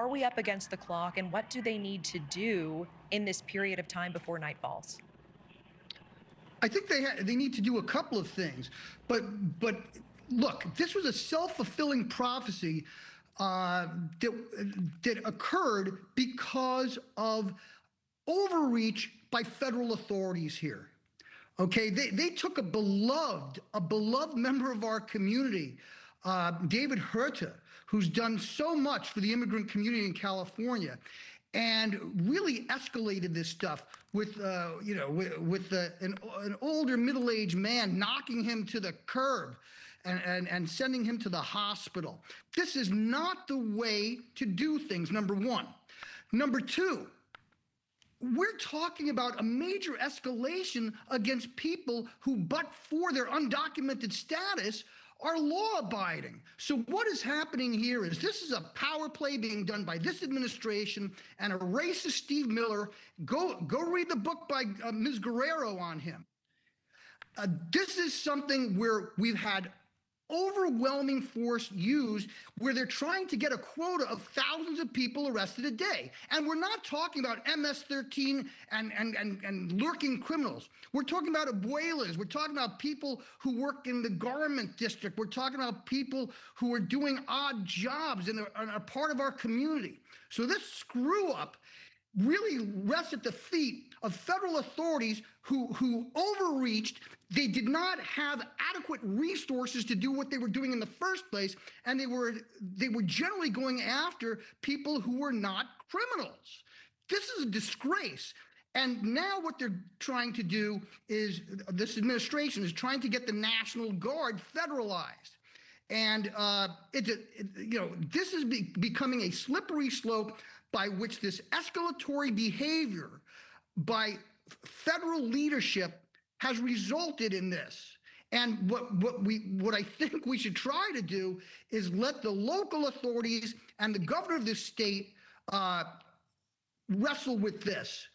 Are we up against the clock, and what do they need to do in this period of time before night falls? I think they need to do a couple of things, but look, this was a self-fulfilling prophecy that occurred because of overreach by federal authorities here. Okay, they took a beloved member of our community, David Herta, who's done so much for the immigrant community in California, and really escalated this stuff with an older middle-aged man knocking him to the curb and sending him to the hospital. This is not the way to do things, number one. Number two, we're talking about a major escalation against people who, but for their undocumented status, are law-abiding. So what is happening here is this is a power play being done by this administration and a racist Steve Miller. Go read the book by Ms. Guerrero on him. This is something where we've had overwhelming force used, where they're trying to get a quota of thousands of people arrested a day. And we're not talking about MS-13 and lurking criminals. We're talking about abuelas. We're talking about people who work in the garment district. We're talking about people who are doing odd jobs and are part of our community. So this screw up really rests at the feet of federal authorities who overreached. They did not have adequate resources to do what they were doing in the first place, and they were generally going after people who were not criminals. This is a disgrace. And now what they're trying to do is, this administration is trying to get the National Guard federalized. And this is becoming a slippery slope by which this escalatory behavior by federal leadership has resulted in this. And what I think we should try to do is let the local authorities and the governor of this state wrestle with this.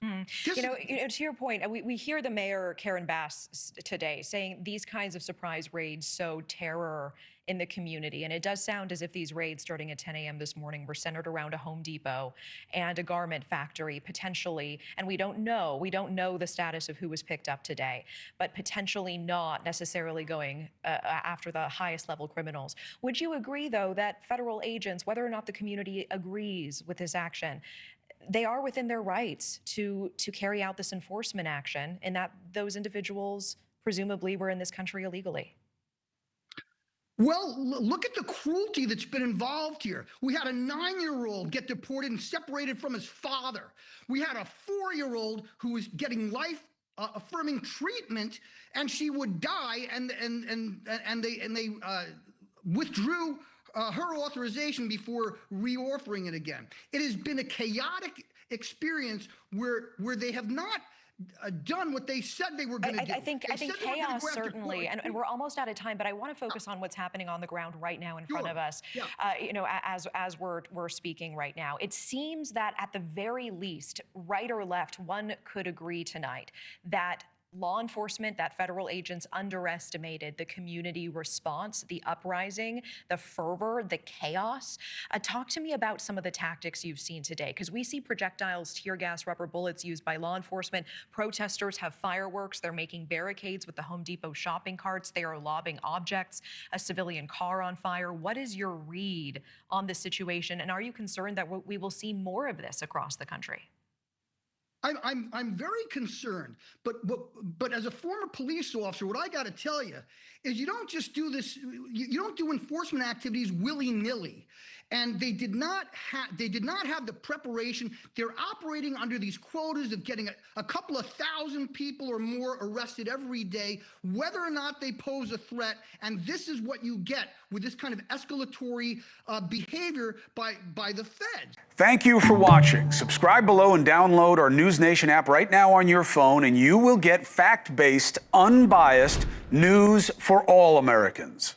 To your point, we hear the mayor, Karen Bass, today saying these kinds of surprise raids sow terror in the community. And it does sound as if these raids starting at 10 a.m. this morning were centered around a Home Depot and a garment factory, potentially. And we don't know the status of who was picked up today, but potentially not necessarily going after the highest level criminals. Would you agree, though, that federal agents, whether or not the community agrees with this action, they are within their rights to carry out this enforcement action, and that those individuals presumably were in this country illegally? Well, look at the cruelty that's been involved here. We had a 9-year-old get deported and separated from his father. We had a 4-year-old who was getting life affirming treatment, and she would die, and they withdrew her authorization before reoffering it again. It has been a chaotic experience where they have not done what they said they were going to do. I think chaos, certainly, and we're almost out of time, but I want to focus on what's happening on the ground right now in front of us. As we're speaking right now, it seems that at the very least, right or left, one could agree tonight that law enforcement, that federal agents underestimated the community response, the uprising, the fervor, the chaos. Talk to me about some of the tactics you've seen today, because we see projectiles, tear gas, rubber bullets used by law enforcement. Protesters have fireworks. They're making barricades with the Home Depot shopping carts. They are lobbing objects, a civilian car on fire. What is your read on this situation? And are you concerned that we will see more of this across the country? I'm very concerned, but as a former police officer, what I got to tell you is you don't just do this. You don't do enforcement activities willy-nilly. And they did not have the preparation. They're operating under these quotas of getting a couple of thousand people or more arrested every day, whether or not they pose a threat. And this is what you get with this kind of escalatory behavior by the feds. Thank you for watching. Subscribe below and download our NewsNation app right now on your phone, and you will get fact-based, unbiased news for all Americans.